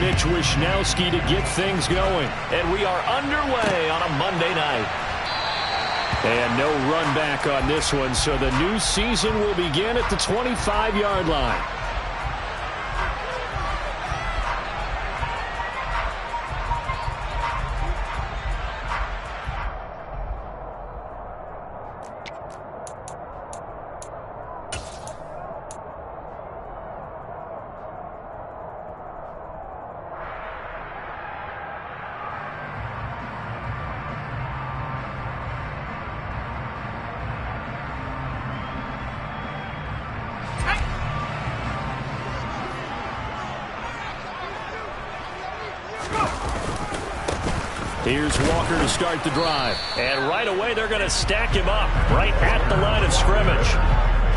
Mitch Wishnowsky to get things going. And we are underway on a Monday night. And no run back on this one, so the new season will begin at the 25-yard line. Here's Walker to start the drive. And right away, they're going to stack him up right at the line of scrimmage.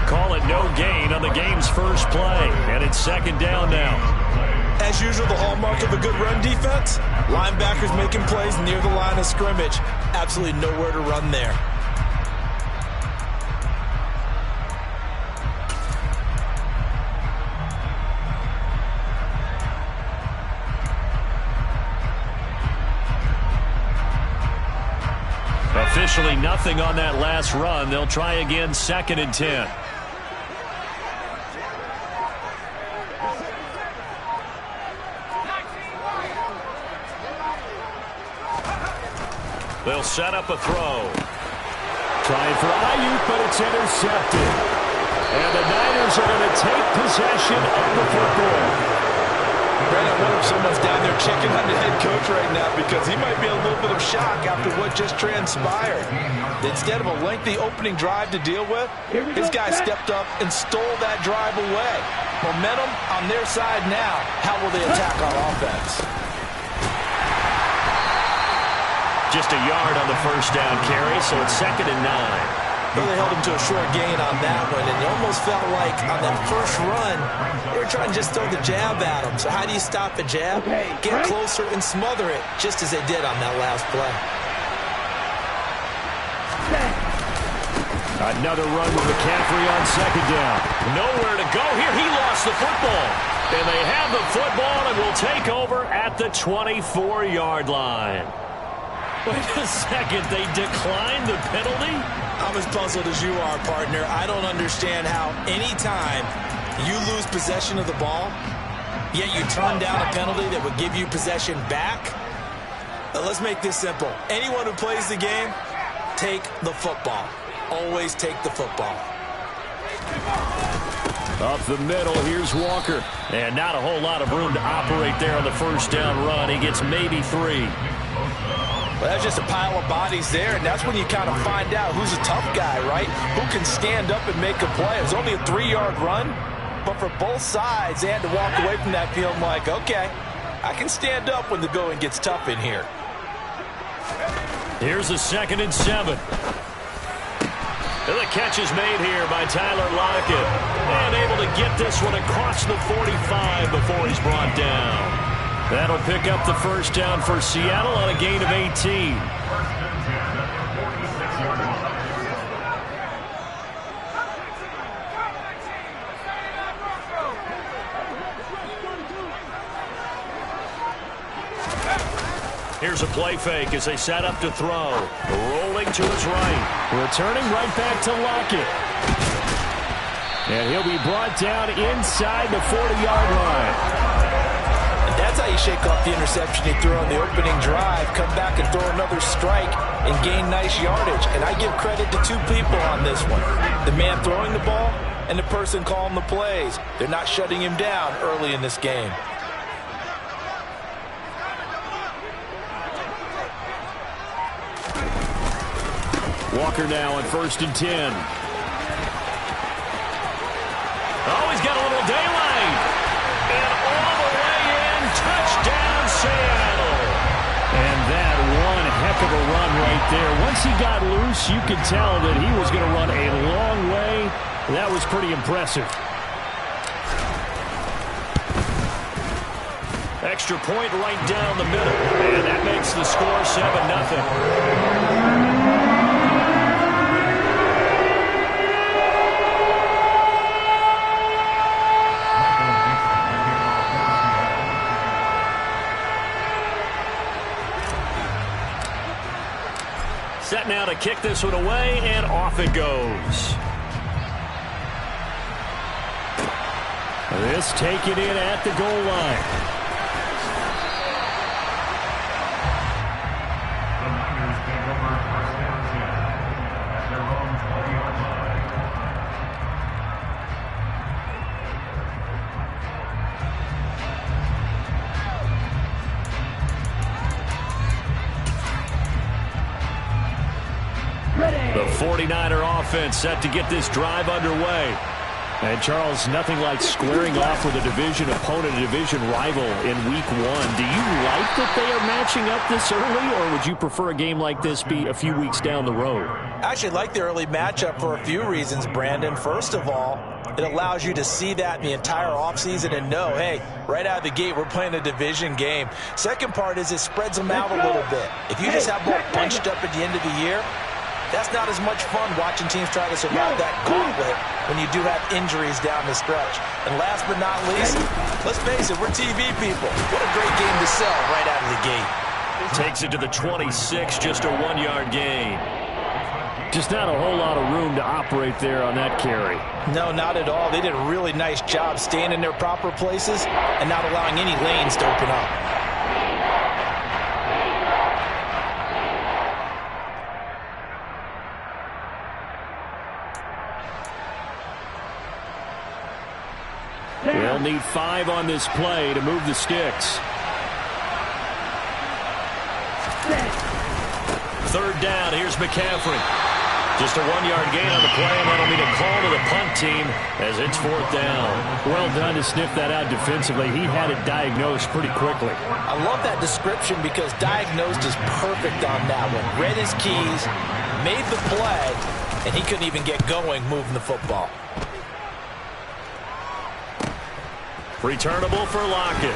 Call it no gain on the game's first play. And it's second down now. As usual, the hallmark of a good run defense, linebackers making plays near the line of scrimmage. Absolutely nowhere to run there. Officially nothing on that last run. They'll try again, second and 10. They'll set up a throw. Trying for Ayuk, but it's intercepted. And the Niners are going to take possession of the football. Brandon, I wonder if someone's down there checking on the head coach right now, because he might be in a little bit of shock after what just transpired. Instead of a lengthy opening drive to deal with, his guy stepped up and stole that drive away. Momentum on their side now. How will they attack on offense? Just a yard on the first down carry, so it's second and 9. Well, they held him to a short gain on that one, and it almost felt like on that first run, they were trying to just throw the jab at him. So how do you stop a jab? Get closer and smother it, just as they did on that last play. Another run with McCaffrey on second down. Nowhere to go here. He lost the football. And they have the football and will take over at the 24-yard line. Wait a second. They declined the penalty? I'm as puzzled as you are, partner. I don't understand how any time you lose possession of the ball, yet you turn down a penalty that would give you possession back. Let's make this simple. Anyone who plays the game, take the football. Always take the football. Up the middle, here's Walker. And not a whole lot of room to operate there on the first down run. He gets maybe 3. Well, that's just a pile of bodies there, and that's when you kind of find out who's a tough guy, right? Who can stand up and make a play. It was only a 3-yard run, but for both sides, they had to walk away from that feeling like, okay, I can stand up when the going gets tough in here. Here's a second and 7. And the catch is made here by Tyler Lockett. And able to get this one across the 45 before he's brought down. That'll pick up the first down for Seattle on a gain of 18. Here's a play fake as they set up to throw. Rolling to his right. Returning right back to Lockett. And he'll be brought down inside the 40-yard line. That's how you shake off the interception you threw on the opening drive, come back and throw another strike and gain nice yardage. And I give credit to two people on this one. The man throwing the ball and the person calling the plays. They're not shutting him down early in this game. Walker now on 1st and 10. Oh, he's got a little daylight. And all the way in, touchdown Seattle. And that one heck of a run right there. Once he got loose, you could tell that he was going to run a long way. That was pretty impressive. Extra point right down the middle. And that makes the score 7-0. set now to kick this one away, and off it goes. This taken in at the goal line. The 49er offense set to get this drive underway. And, Charles, nothing like squaring off with a division opponent, a division rival in Week 1. Do you like that they are matching up this early, or would you prefer a game like this be a few weeks down the road? I actually like the early matchup for a few reasons, Brandon. First of all, it allows you to see that in the entire offseason and know, hey, right out of the gate, we're playing a division game. Second part is it spreads them out a little bit. If you just have both bunched up at the end of the year, that's not as much fun watching teams try to survive that gauntlet when you do have injuries down the stretch. And last but not least, let's face it, we're TV people. What a great game to sell right out of the gate. Takes it to the 26, just a 1-yard gain. Just not a whole lot of room to operate there on that carry. No, not at all. They did a really nice job staying in their proper places and not allowing any lanes to open up. They'll need 5 on this play to move the sticks. Third down, here's McCaffrey. Just a 1-yard gain on the play, and that'll be a call to the punt team as it's 4th down. Well done to sniff that out defensively. He had it diagnosed pretty quickly. I love that description because diagnosed is perfect on that one. Read his keys, made the play, and he couldn't even get going moving the football. Returnable for Lockett.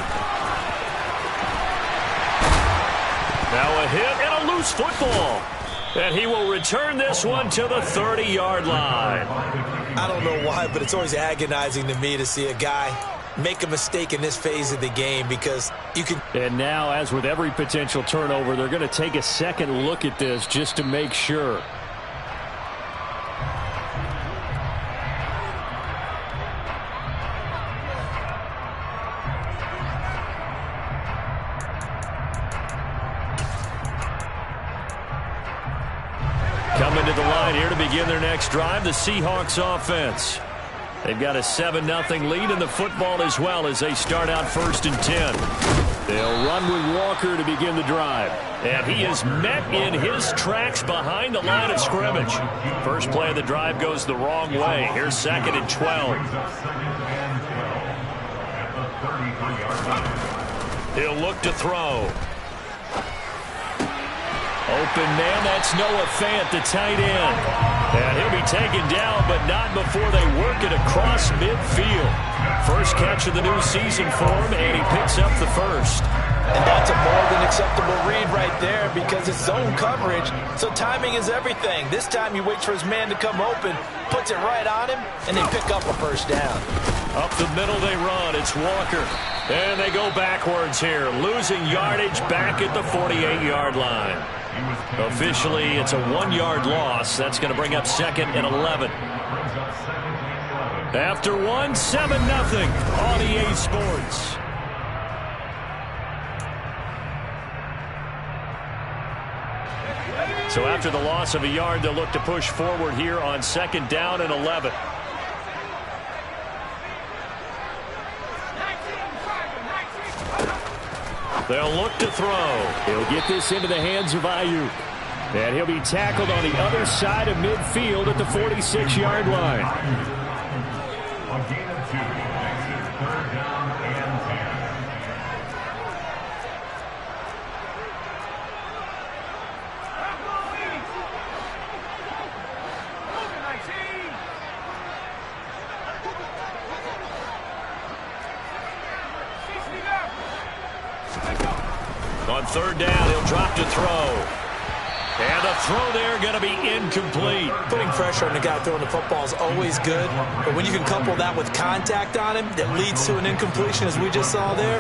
Now a hit and a loose football. And he will return this one to the 30-yard line. I don't know why, but it's always agonizing to me to see a guy make a mistake in this phase of the game because you can... And now, as with every potential turnover, they're going to take a second look at this just to make sure. Coming to the line here to begin their next drive, the Seahawks offense. They've got a 7-0 lead in the football as well as they start out 1st and 10. They'll run with Walker to begin the drive. And he is met in his tracks behind the line of scrimmage. First play of the drive goes the wrong way. Here's 2nd and 12. He'll look to throw. Open man, that's Noah Fant, the tight end. And he'll be taken down, but not before they work it across midfield. First catch of the new season for him, and he picks up the first. And that's a more than acceptable read right there because it's zone coverage, so timing is everything. This time he waits for his man to come open, puts it right on him, and they pick up a first down. Up the middle they run. It's Walker. And they go backwards here, losing yardage back at the 48-yard line. Officially, it's a 1-yard loss. That's going to bring up 2nd and 11. After 1, 7-0 on EA Sports. So after the loss of a yard, they'll look to push forward here on 2nd down and 11. They'll look to throw. He'll get this into the hands of Ayuk. And he'll be tackled on the other side of midfield at the 46-yard line. A gain of 2. Makes it 3rd down and 10. On 3rd down, he'll drop to throw. And the throw there going to be incomplete. Putting pressure on the guy throwing the football is always good, but when you can couple that with contact on him that leads to an incompletion, as we just saw there,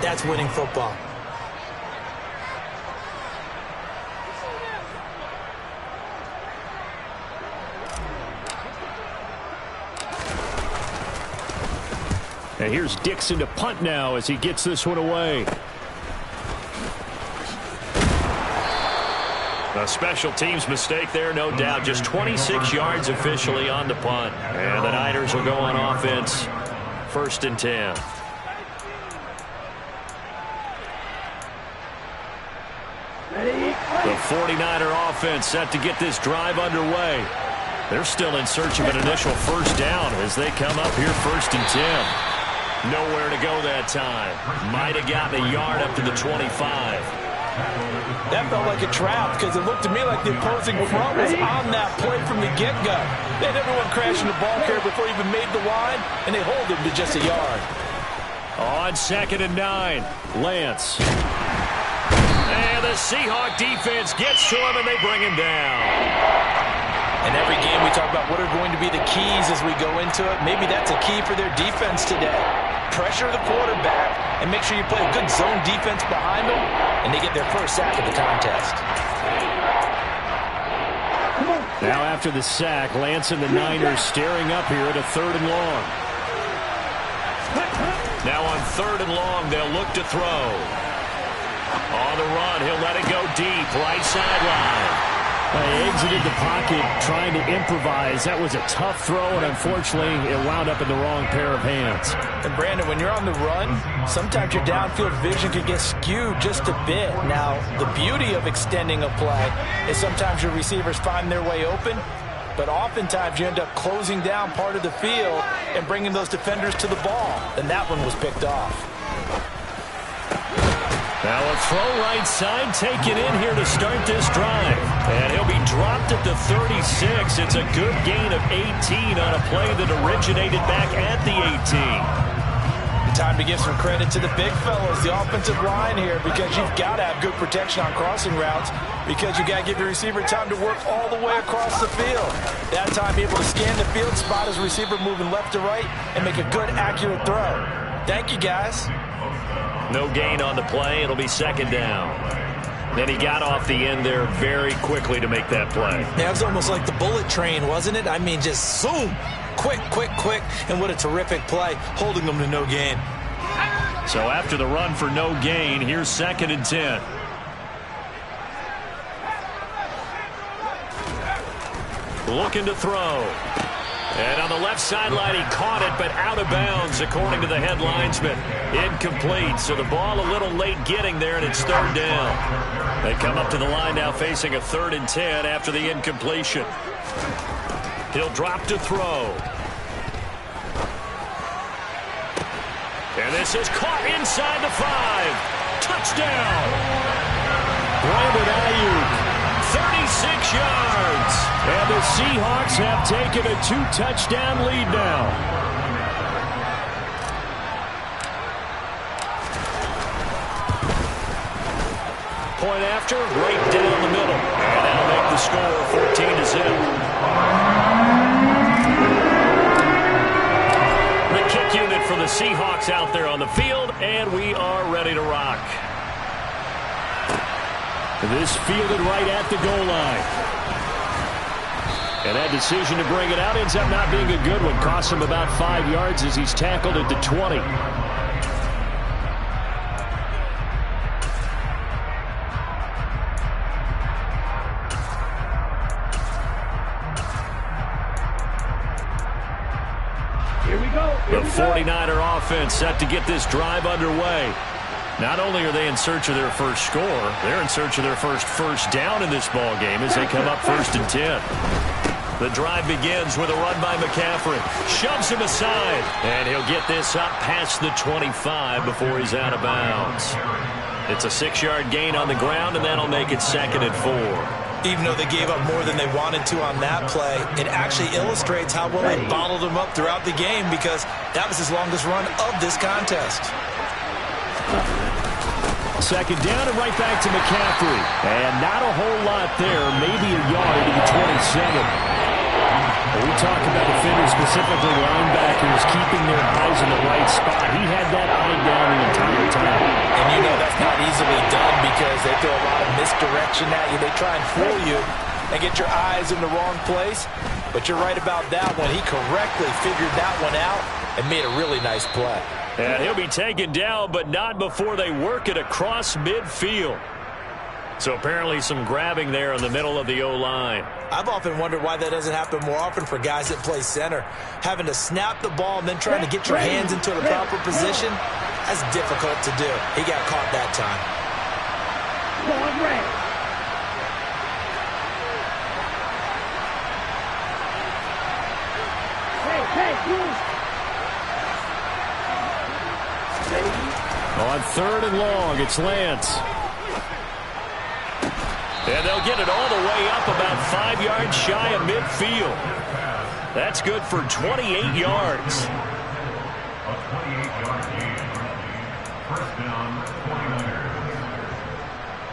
that's winning football. And here's Dixon to punt now as he gets this one away. A special teams mistake there, no doubt. Just 26 yards officially on the punt. And the Niners will go on offense. 1st and 10. The 49er offense set to get this drive underway. They're still in search of an initial first down as they come up here 1st and 10. Nowhere to go that time. Might have gotten a yard up to the 25. That felt like a trap because it looked to me like the opposing front was on that play from the get-go. They had everyone crashing the ball carrier before he even made the line, and they hold him to just a yard. On 2nd and 9, Lance. And the Seahawk defense gets to him, and they bring him down. In every game we talk about what are going to be the keys as we go into it. Maybe that's a key for their defense today. Pressure the quarterback and make sure you play a good zone defense behind them, and they get their first sack of the contest. Now after the sack, Lance and the Niners staring up here at a 3rd and long. Now on 3rd and long, they'll look to throw. On the run, he'll let it go deep, right sideline. They exited the pocket trying to improvise. That was a tough throw, and unfortunately, it wound up in the wrong pair of hands. And Brandon, when you're on the run, sometimes your downfield vision can get skewed just a bit. Now, the beauty of extending a play is sometimes your receivers find their way open, but oftentimes you end up closing down part of the field and bringing those defenders to the ball. And that one was picked off. Now a throw right side taken in here to start this drive. And he'll be dropped at the 36. It's a good gain of 18 on a play that originated back at the 18. Time to give some credit to the big fellows, the offensive line here, because you've got to have good protection on crossing routes, because you've got to give your receiver time to work all the way across the field. That time, be able to scan the field, spot his receiver moving left to right, and make a good, accurate throw. Thank you, guys. No gain on the play. It'll be 2nd down. Then he got off the end there very quickly to make that play. Yeah, it was almost like the bullet train, wasn't it? I mean, just zoom. Quick, quick, quick. And what a terrific play, holding them to no gain. So after the run for no gain, here's 2nd and 10. Looking to throw. And on the left sideline, he caught it, but out of bounds, according to the head linesman. Incomplete, so the ball a little late getting there, and it's 3rd down. They come up to the line now facing a 3rd and 10 after the incompletion. He'll drop to throw. And this is caught inside the 5. Touchdown! Brandon Ayuk. 36 yards. And the Seahawks have taken a 2-touchdown lead now. Point after, right down the middle. And that'll make the score 14-0. The kick unit for the Seahawks out there on the field, and we are ready to rock. This fielded right at the goal line. And that decision to bring it out ends up not being a good one. Costs him about 5 yards as he's tackled at the 20. Here we go. The 49er offense set to get this drive underway. Not only are they in search of their first score, they're in search of their first down in this ball game as they come up 1st and 10. The drive begins with a run by McCaffrey. Shoves him aside, and he'll get this up past the 25 before he's out of bounds. It's a 6-yard gain on the ground, and that'll make it 2nd and 4. Even though they gave up more than they wanted to on that play, it actually illustrates how well they bottled them up throughout the game, because that was his longest run of this contest. 2nd down and right back to McCaffrey. And not a whole lot there, maybe a yard to the 27. When we talk about defenders, specifically linebackers, keeping their eyes in the right spot, he had that eye down the entire time. And you know that's not easily done because they throw a lot of misdirection at you. They try and fool you and get your eyes in the wrong place. But you're right about that one. He correctly figured that one out and made a really nice play. And he'll be taken down, but not before they work it across midfield. So apparently some grabbing there in the middle of the O-line. I've often wondered why that doesn't happen more often for guys that play center. Having to snap the ball and then trying to get your hands into the proper position, that's difficult to do. He got caught that time. On 3rd and long, it's Lance. And they'll get it all the way up about 5 yards shy of midfield. That's good for 28 yards. A 28-yard gain. First down,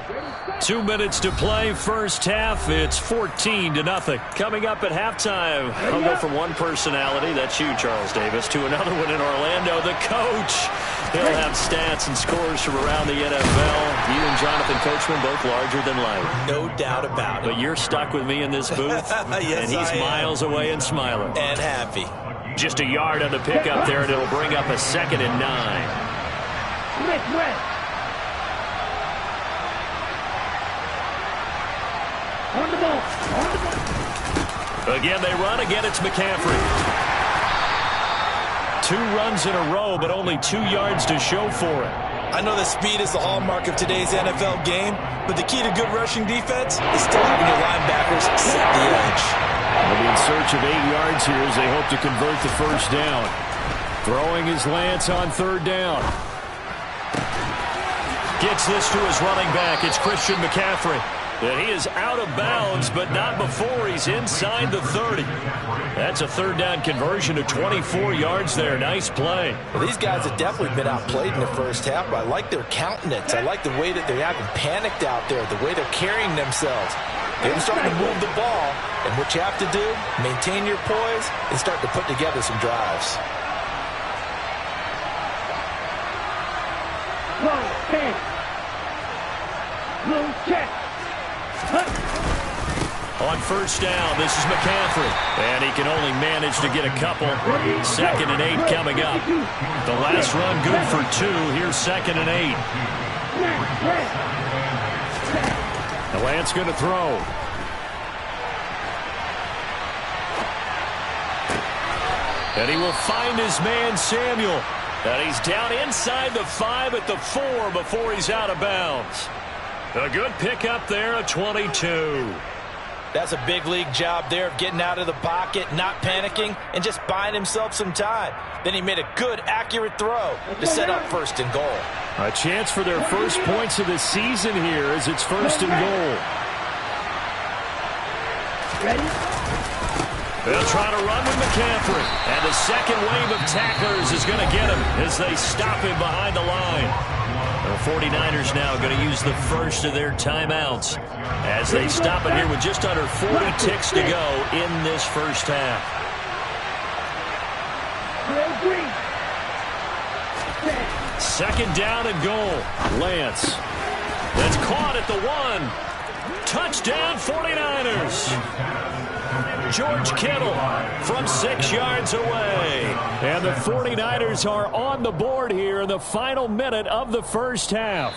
49ers. 2 minutes to play, first half. It's 14-0. Coming up at halftime, I'll go from one personality, that's you, Charles Davis, to another one in Orlando, the coach. He'll have stats and scores from around the NFL. You and Jonathan Coachman both larger than life. No doubt about it. But you're stuck with me in this booth, yes, and he's miles away and smiling. And happy. Just a yard on the pickup there, and it'll bring up a 2nd and 9. On the ball. Again, they run. Again, it's McCaffrey. 2 runs in a row, but only 2 yards to show for it. I know that speed is the hallmark of today's NFL game, but the key to good rushing defense is still having your linebackers set the edge. They'll be in search of 8 yards here as they hope to convert the first down. Throwing is Lance on 3rd down. Gets this to his running back. It's Christian McCaffrey. And he is out of bounds, but not before he's inside the 30. That's a 3rd down conversion of 24 yards there. Nice play. Well, these guys have definitely been outplayed in the first half, but I like their countenance. I like the way that they haven't panicked out there, the way they're carrying themselves. They're starting to move the ball, and what you have to do, maintain your poise and start to put together some drives. On first down, this is McCaffrey. And he can only manage to get a couple. 2nd and 8 coming up. The last run good for 2. Here's 2nd and 8. The Lance going to throw. And he will find his man, Samuel. And he's down inside the 5 at the 4 before he's out of bounds. A good pickup there, a 22. That's a big league job there of getting out of the pocket, not panicking, and just buying himself some time. Then he made a good, accurate throw to set up 1st and goal. A chance for their first points of the season here as it's 1st and goal. Ready? They'll try to run with McCaffrey. And the second wave of tacklers is going to get him as they stop him behind the line. The 49ers now going to use the first of their timeouts as they stop it here with just under 40 ticks to go in this first half. 2nd down and goal. Lance. That's caught at the 1. Touchdown 49ers. George Kittle from 6 yards away. And the 49ers are on the board here in the final minute of the first half.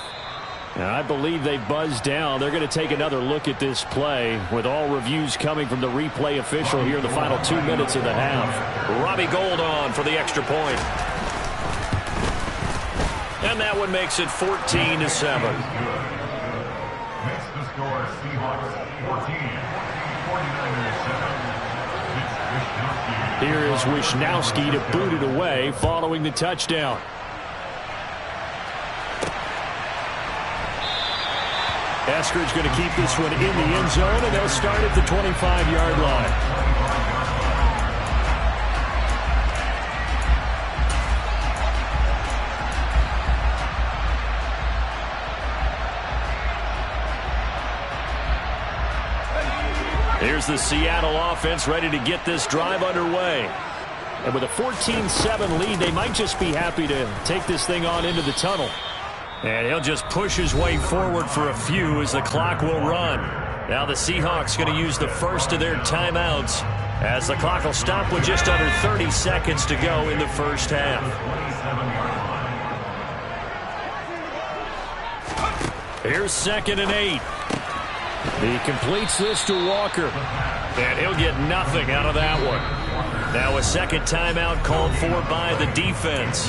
And I believe they buzzed down. They're going to take another look at this play with all reviews coming from the replay official here in the final 2 minutes of the half. Robbie Gould on for the extra point. And that one makes it 14-7. Makes the score Seahawks 14, 49ers 7. Here is Wisnowski to boot it away following the touchdown. Eskridge going to keep this one in the end zone, and they'll start at the 25-yard line. Here's the Seattle offense ready to get this drive underway. And with a 14-7 lead, they might just be happy to take this thing on into the tunnel. And he'll just push his way forward for a few as the clock will run. Now the Seahawks going to use the first of their timeouts as the clock will stop with just under 30 seconds to go in the first half. Here's 2nd and 8. He completes this to Walker. And he'll get nothing out of that one. Now a second timeout called for by the defense.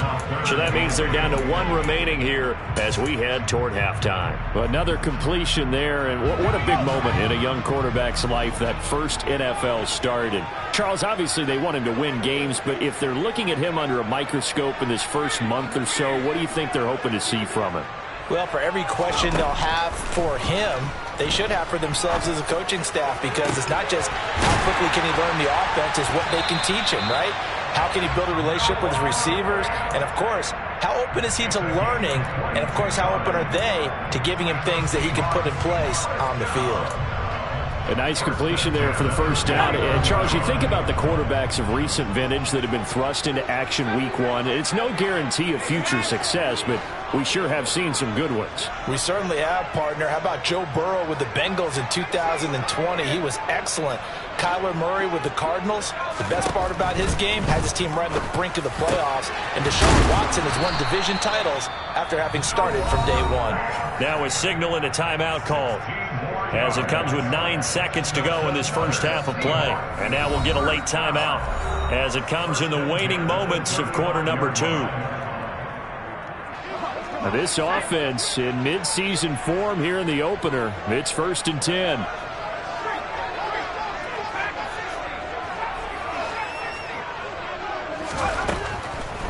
So that means they're down to 1 remaining here as we head toward halftime. Well, another completion there, and what a big moment in a young quarterback's life, that first NFL start. And Charles, obviously they want him to win games, but if they're looking at him under a microscope in this first month or so, what do you think they're hoping to see from him? Well, for every question they'll have for him, they should have for themselves as a coaching staff, because it's not just how quickly can he learn the offense, it's what they can teach him, right? How can he build a relationship with his receivers? And, of course, how open is he to learning? And, of course, how open are they to giving him things that he can put in place on the field? A nice completion there for the first down. And Charles, you think about the quarterbacks of recent vintage that have been thrust into action week 1. It's no guarantee of future success, but we sure have seen some good ones. We certainly have, partner. How about Joe Burrow with the Bengals in 2020? He was excellent. Kyler Murray with the Cardinals. The best part about his game, has his team right on the brink of the playoffs. And Deshaun Watson has won division titles after having started from day 1. Now a signal and a timeout call, as it comes with 9 seconds to go in this first half of play. And now we'll get a late timeout as it comes in the waning moments of quarter number 2. Now this offense in midseason form here in the opener. It's 1st and 10.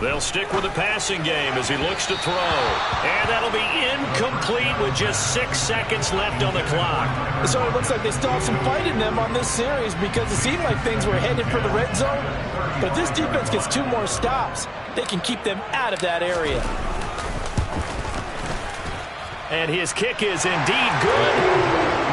They'll stick with the passing game as he looks to throw. And that'll be incomplete with just 6 seconds left on the clock. So it looks like they still have some fight in them on this series, because it seemed like things were headed for the red zone. But this defense gets 2 more stops. They can keep them out of that area. And his kick is indeed good.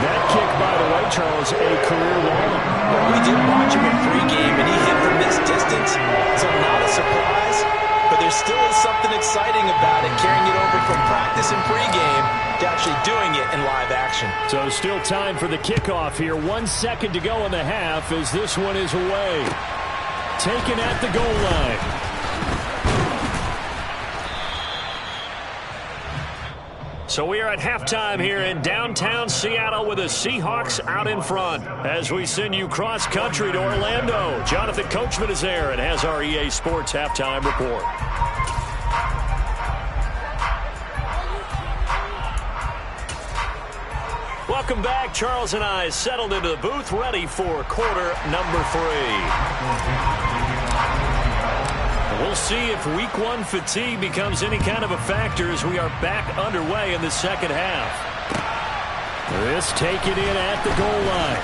That kick, by the way, Charles, a career long. Well, we did watch him in pregame, and he hit from this distance, so not a surprise. But there still is something exciting about it, carrying it over from practice and pregame to actually doing it in live action. So still time for the kickoff here. 1 second to go in the half as this one is away. Taken at the goal line. So we are at halftime here in downtown Seattle with the Seahawks out in front. As we send you cross-country to Orlando, Jonathan Coachman is there and has our EA Sports halftime report. Welcome back. Charles and I settled into the booth, ready for quarter number 3. We'll see if week 1 fatigue becomes any kind of a factor as we are back underway in the second half. This taken in at the goal line.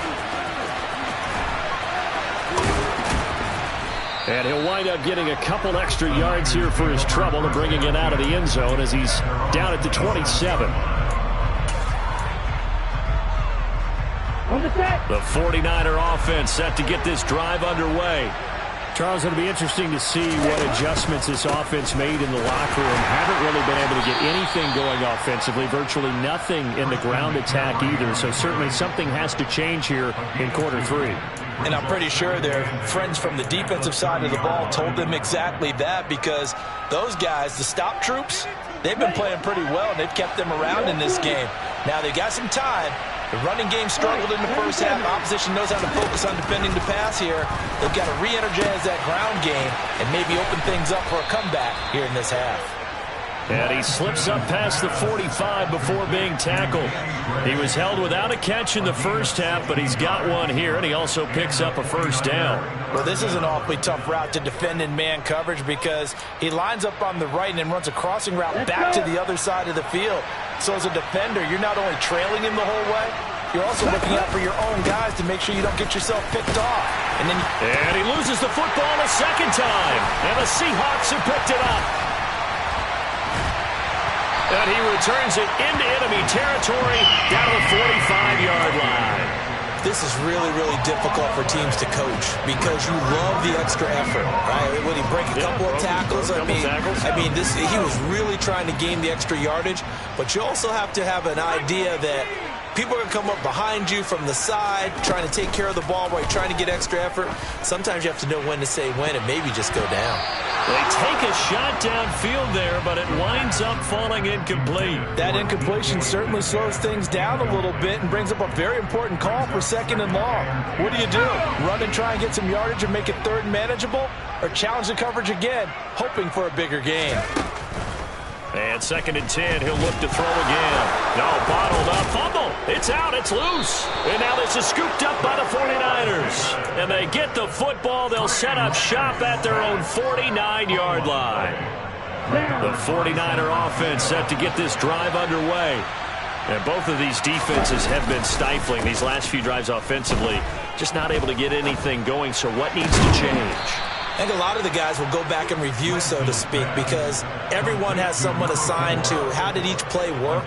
And he'll wind up getting a couple extra yards here for his trouble and bringing it out of the end zone as he's down at the 27. The 49er offense set to get this drive underway. Charles, it'll be interesting to see what adjustments this offense made in the locker room. Haven't really been able to get anything going offensively, virtually nothing in the ground attack either. So certainly something has to change here in quarter 3. And I'm pretty sure their friends from the defensive side of the ball told them exactly that, because those guys, the stop troops, they've been playing pretty well, and they've kept them around in this game. Now they got some time. The running game struggled in the first half. Opposition knows how to focus on defending the pass here. They've got to re-energize that ground game and maybe open things up for a comeback here in this half. And he slips up past the 45 before being tackled. He was held without a catch in the first half, but he's got one here, and he also picks up a first down. Well, this is an awfully tough route to defend in man coverage, because he lines up on the right and then runs a crossing route back to the other side of the field. So as a defender, you're not only trailing him the whole way, you're also looking out for your own guys to make sure you don't get yourself picked off. And he loses the football a second time, and the Seahawks have picked it up. And he returns it into enemy territory down to the 45-yard line. This is really, really difficult for teams to coach, because you love the extra effort, right? When he break a couple of tackles, he was really trying to gain the extra yardage, but you also have to have an idea that People are going to come up behind you from the side, trying to take care of the ball while you're trying to get extra effort. Sometimes you have to know when to say when and maybe just go down. They take a shot downfield there, but it winds up falling incomplete. That incompletion certainly slows things down a little bit and brings up a very important call for 2nd and long. What do? Run and try and get some yardage and make it 3rd and manageable? Or challenge the coverage again, hoping for a bigger gain? And 2nd and 10, he'll look to throw again. No, bottled up, fumble. It's out, it's loose. And now this is scooped up by the 49ers. And they get the football. They'll set up shop at their own 49-yard line. The 49er offense set to get this drive underway. And both of these defenses have been stifling these last few drives offensively. Just not able to get anything going, so what needs to change? I think a lot of the guys will go back and review, so to speak, because everyone has someone assigned to how did each play work.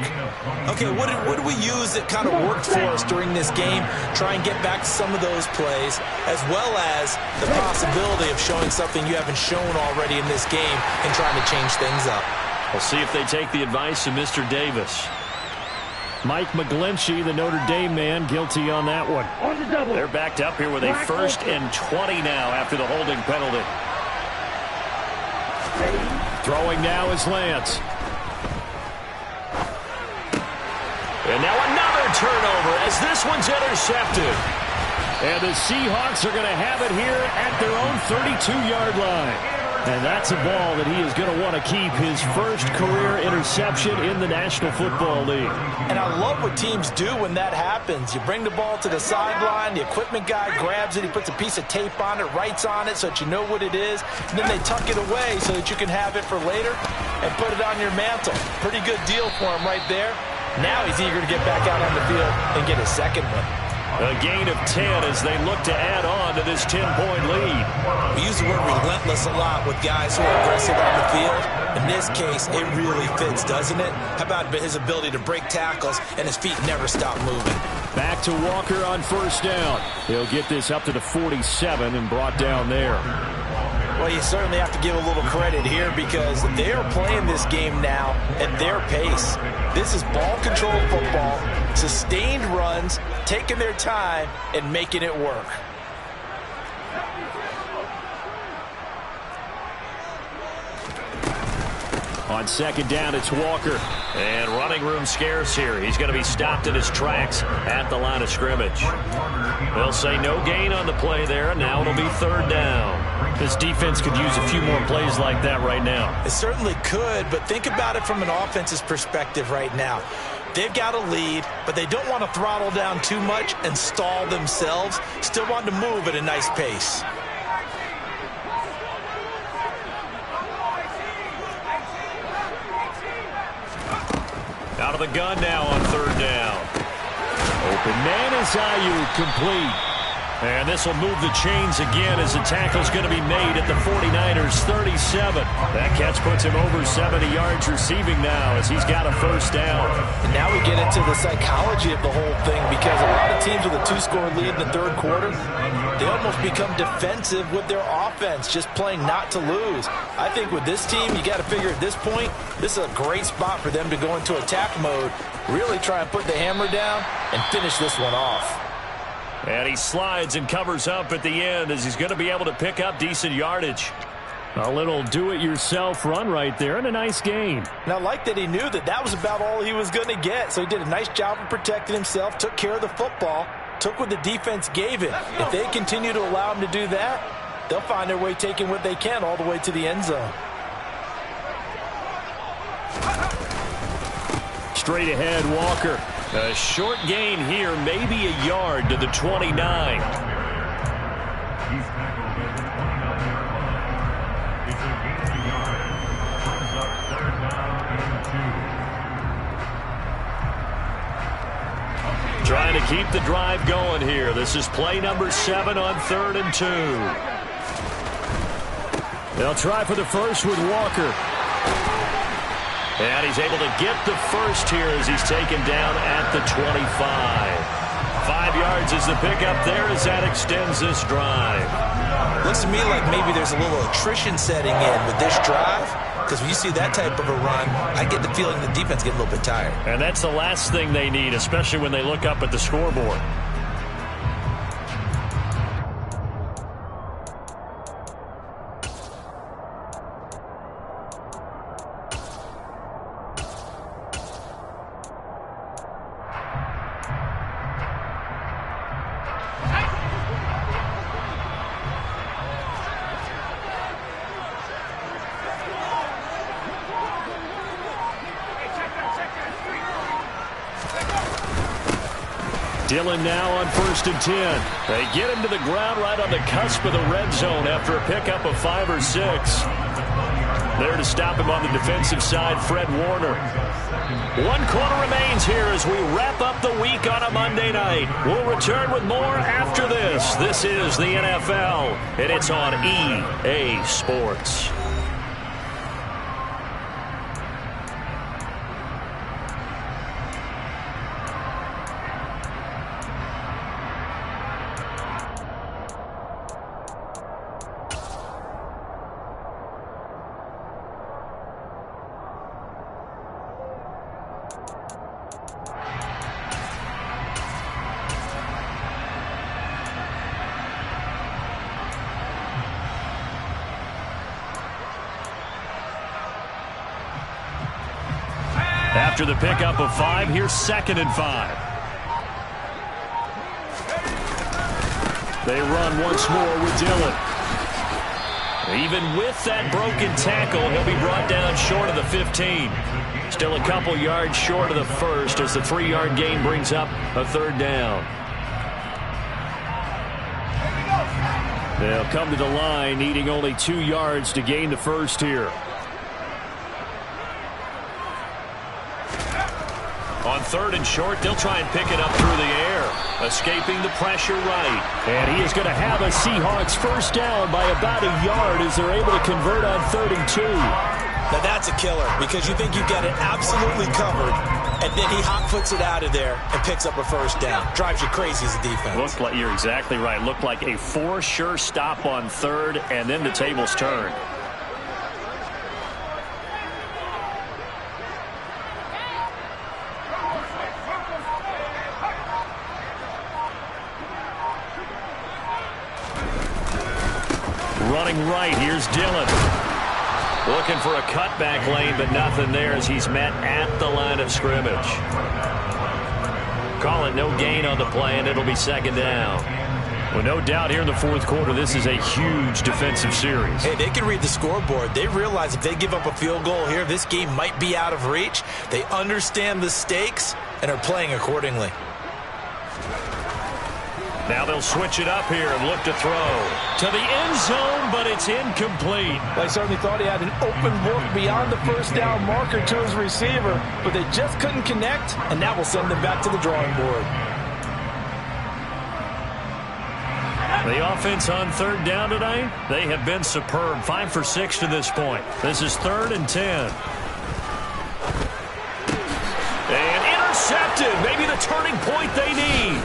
Okay, what did we use that kind of worked for us during this game? Try and get back to some of those plays, as well as the possibility of showing something you haven't shown already in this game and trying to change things up. We'll see if they take the advice of Mr. Davis. Mike McGlinchey, the Notre Dame man, guilty on that one. On the double. They're backed up here with a 1st and 20 now after the holding penalty. Throwing now is Lance. And now another turnover as this one's intercepted. And the Seahawks are going to have it here at their own 32-yard line. And that's a ball that he is going to want to keep, his first career interception in the National Football League. And I love what teams do when that happens. You bring the ball to the sideline, the equipment guy grabs it, he puts a piece of tape on it, writes on it so that you know what it is, and then they tuck it away so that you can have it for later and put it on your mantle. Pretty good deal for him right there. Now he's eager to get back out on the field and get his 2nd one. A gain of 10 as they look to add on to this 10-point lead. We use the word relentless a lot with guys who are aggressive on the field. In this case, it really fits, doesn't it? How about his ability to break tackles and his feet never stop moving? Back to Walker on 1st down. He'll get this up to the 47 and brought down there. Well, you certainly have to give a little credit here because they are playing this game now at their pace. This is ball-controlled football, sustained runs, taking their time, and making it work. On 2nd down, it's Walker. And running room scarce here. He's going to be stopped in his tracks at the line of scrimmage. They'll say no gain on the play there, and now it'll be 3rd down. This defense could use a few more plays like that right now. It certainly could, but think about it from an offense's perspective right now. They've got a lead, but they don't want to throttle down too much and stall themselves. Still want to move at a nice pace. Out of the gun now on 3rd down. Open man is Ayuk, complete. And this will move the chains again as the tackle's going to be made at the 49ers 37. That catch puts him over 70 yards receiving now as he's got a 1st down. And now we get into the psychology of the whole thing because a lot of teams with a 2-score lead in the 3rd quarter, they almost become defensive with their offense, just playing not to lose. I think with this team, you got to figure at this point, this is a great spot for them to go into attack mode, really try and put the hammer down and finish this one off. And he slides and covers up at the end as he's going to be able to pick up decent yardage. A little do-it-yourself run right there and a nice gain. And I like that he knew that that was about all he was going to get. So he did a nice job of protecting himself, took care of the football, took what the defense gave him. If they continue to allow him to do that, they'll find their way taking what they can all the way to the end zone. Straight ahead, Walker. A short gain here, maybe a yard to the 29. He's tackled at the 29-yard line. It's a gain of a yard. Brings up 3rd down and 2. Trying to keep the drive going here. This is play number 7 on 3rd and 2. They'll try for the first with Walker. And he's able to get the first here as he's taken down at the 25. 5 yards is the pickup there as that extends this drive. Looks to me like maybe there's a little attrition setting in with this drive. Because when you see that type of a run, I get the feeling the defense get a little bit tired. And that's the last thing they need, especially when they look up at the scoreboard. Dillon now on 1st and 10. They get him to the ground right on the cusp of the red zone after a pickup of 5 or 6. There to stop him on the defensive side, Fred Warner. 1 quarter remains here as we wrap up the week on a Monday night. We'll return with more after this. This is the NFL, and it's on EA Sports. After the pickup of 5, here's 2nd and 5. They run once more with Dillon. Even with that broken tackle, he'll be brought down short of the 15. Still a couple yards short of the first as the 3-yard gain brings up a 3rd down. They'll come to the line needing only 2 yards to gain the first here. On 3rd and short, they'll try and pick it up through the air, escaping the pressure right. And he is going to have a Seahawks first down by about a yard as they're able to convert on 3rd and 2. Now that's a killer because you think you've got it absolutely covered, and then he hot-foots it out of there and picks up a first down. Drives you crazy as a defense. Looked like, you're exactly right. Looked like a 4 sure stop on 3rd, and then the tables turned. Running right, here's Dillon. Looking for a cutback lane, but nothing there as he's met at the line of scrimmage. Call it no gain on the play, and it'll be 2nd down. Well, no doubt here in the 4th quarter, this is a huge defensive series. Hey, they can read the scoreboard. They realize if they give up a field goal here, this game might be out of reach. They understand the stakes and are playing accordingly. Now they'll switch it up here and look to throw to the end zone, but it's incomplete. They certainly thought he had an open look beyond the first down marker to his receiver, but they just couldn't connect, and that will send them back to the drawing board. The offense on 3rd down tonight, they have been superb. 5 for 6 to this point. This is 3rd and 10. And intercepted. Maybe the turning point they need.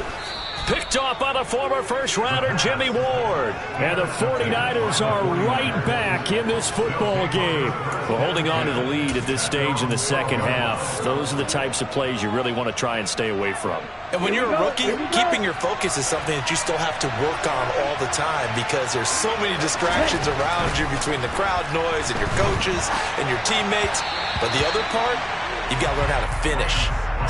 Picked off by the former first-rounder Jimmy Ward. And the 49ers are right back in this football game. Well, holding on to the lead at this stage in the 2nd half, those are the types of plays you really want to try and stay away from. And when you're a rookie, keeping your focus is something that you still have to work on all the time because there's so many distractions around you between the crowd noise and your coaches and your teammates. But the other part, you've got to learn how to finish.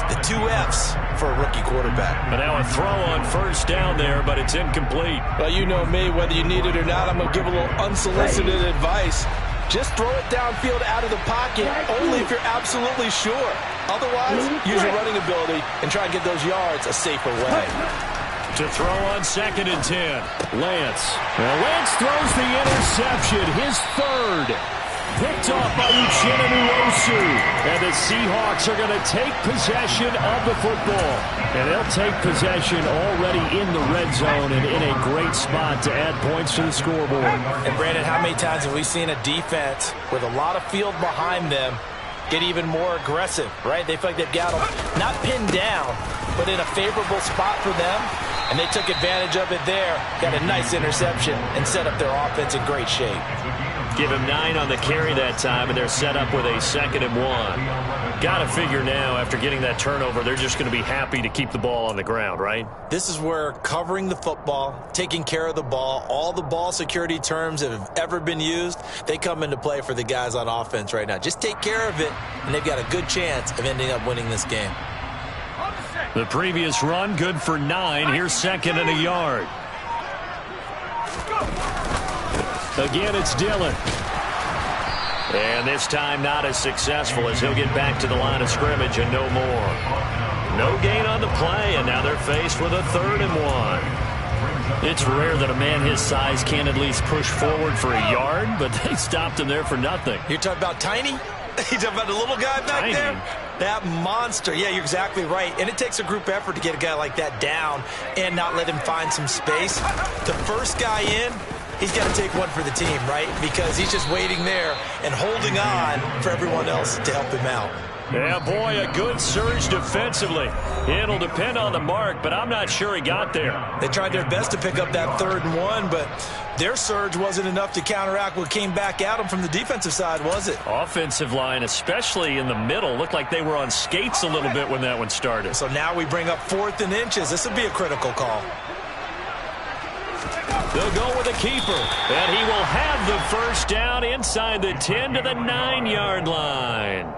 The 2 F's for a rookie quarterback. But now a throw on 1st down there, but it's incomplete. Well, you know me, whether you need it or not, I'm going to give a little unsolicited advice. Just throw it downfield out of the pocket, only if you're absolutely sure. Otherwise, use your running ability and try and get those yards a safer way. To throw on 2nd and 10. Lance. Well, Lance throws the interception, his 3rd. Picked off by Uchenna Nwosu. And the Seahawks are going to take possession of the football. And they'll take possession already in the red zone and in a great spot to add points to the scoreboard. And Brandon, how many times have we seen a defense with a lot of field behind them get even more aggressive, right? They feel like they've got them not pinned down, but in a favorable spot for them. And they took advantage of it there, got a nice interception, and set up their offense in great shape. Give him 9 on the carry that time, and they're set up with a 2nd and 1. Got to figure now, after getting that turnover, they're just going to be happy to keep the ball on the ground, right? This is where covering the football, taking care of the ball, all the ball security terms that have ever been used, they come into play for the guys on offense right now. Just take care of it, and they've got a good chance of ending up winning this game. The previous run, good for 9. Here's 2nd and a yard. Again, it's Dillon. And this time not as successful as he'll get back to the line of scrimmage and no more. No gain on the play, and now they're faced with a 3rd and 1. It's rare that a man his size can't at least push forward for a yard, but they stopped him there for nothing. You're talking about Tiny? You're talking about the little guy back Tiny. there? That monster. Yeah, you're exactly right. And it takes a group effort to get a guy like that down and not let him find some space. The first guy in, he's got to take one for the team, right? Because he's just waiting there and holding on for everyone else to help him out. Yeah, boy, a good surge defensively. It'll depend on the mark, but I'm not sure he got there. They tried their best to pick up that 3rd and 1, but their surge wasn't enough to counteract what came back at them from the defensive side, was it? Offensive line, especially in the middle, looked like they were on skates a little bit when that one started. So now we bring up 4th and inches. This would be a critical call. They'll go with a keeper, and he will have the first down inside the 10 to the 9-yard line.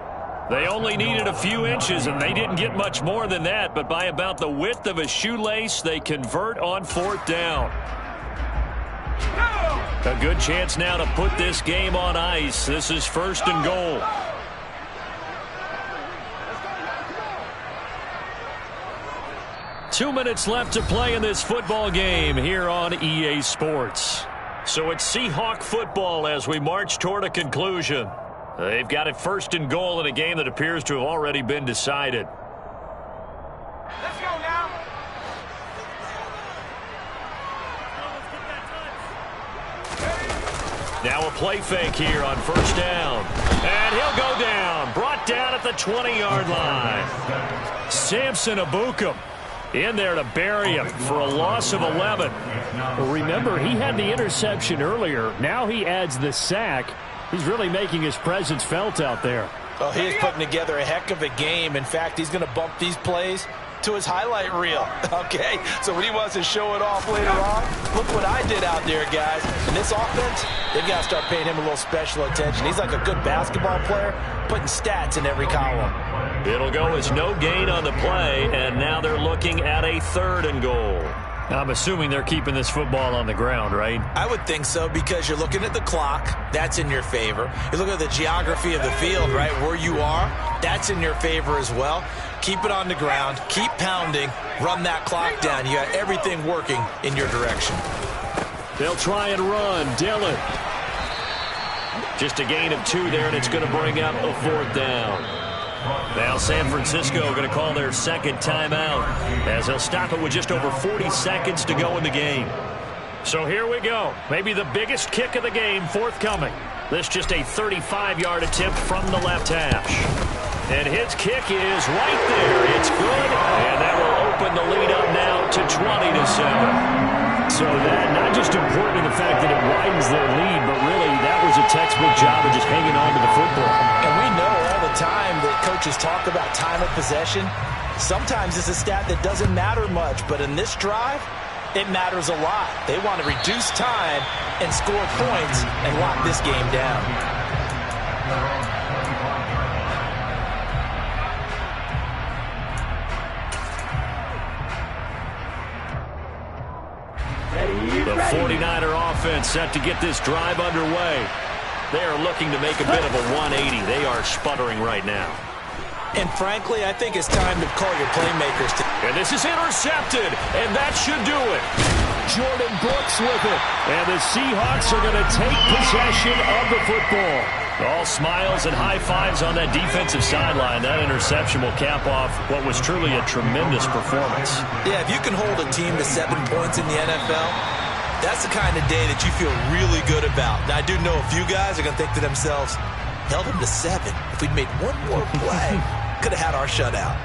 They only needed a few inches, and they didn't get much more than that, but by about the width of a shoelace, they convert on 4th down. A good chance now to put this game on ice. This is 1st and goal. Two minutes left to play in this football game here on EA Sports. So it's Seahawk football as we march toward a conclusion. They've got it 1st and goal in a game that appears to have already been decided. Let's go now. Now a play fake here on 1st down. And he'll go down. Brought down at the 20-yard line. Samson Abukum in there to bury him for a loss of 11. Well, remember, he had the interception earlier. Now he adds the sack. He's really making his presence felt out there. Oh, he is putting together a heck of a game. In fact, he's going to bump these plays to his highlight reel. Okay, so when he wants to show it off later on, look what I did out there, guys. And this offense, they've got to start paying him a little special attention. He's like a good basketball player, putting stats in every column. It'll go as no gain on the play, and now they're looking at a 3rd and goal. I'm assuming they're keeping this football on the ground, right? I would think so, because you're looking at the clock. That's in your favor. You look at the geography of the field, right, where you are. That's in your favor as well. Keep it on the ground. Keep pounding. Run that clock down. You got everything working in your direction. They'll try and run. Dillon. Just a gain of 2 there, and it's going to bring up a 4th down. Now San Francisco going to call their 2nd timeout as they'll stop it with just over 40 seconds to go in the game. So here we go. Maybe the biggest kick of the game forthcoming. This just a 35-yard attempt from the left hash. And his kick is right there. It's good, and that will open the lead up now to 20-7. So that not just important in the fact that it widens their lead, but really that was a textbook job of just hanging on to the football. And we know all the time that coaches talk about time of possession. Sometimes it's a stat that doesn't matter much, but in this drive, it matters a lot. They want to reduce time and score points and lock this game down. The 49er offense set to get this drive underway. They are looking to make a bit of a 180. They are sputtering right now. And frankly, I think it's time to call your playmakers. And this is intercepted, and that should do it. Jordan Brooks with it. And the Seahawks are going to take possession of the football. All smiles and high fives on that defensive sideline. That interception will cap off what was truly a tremendous performance. Yeah, if you can hold a team to 7 points in the NFL, that's the kind of day that you feel really good about. Now, I do know a few guys are going to think to themselves, held them to 7. If we'd made one more play, could have had our shutout.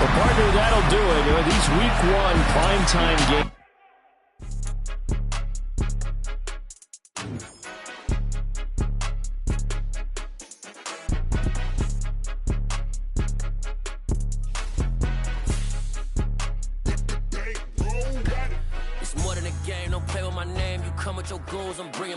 Well, partner, that'll do it. These Week 1 primetime games. It's more than a game, don't play with my name. You come with your goons, I'm bringing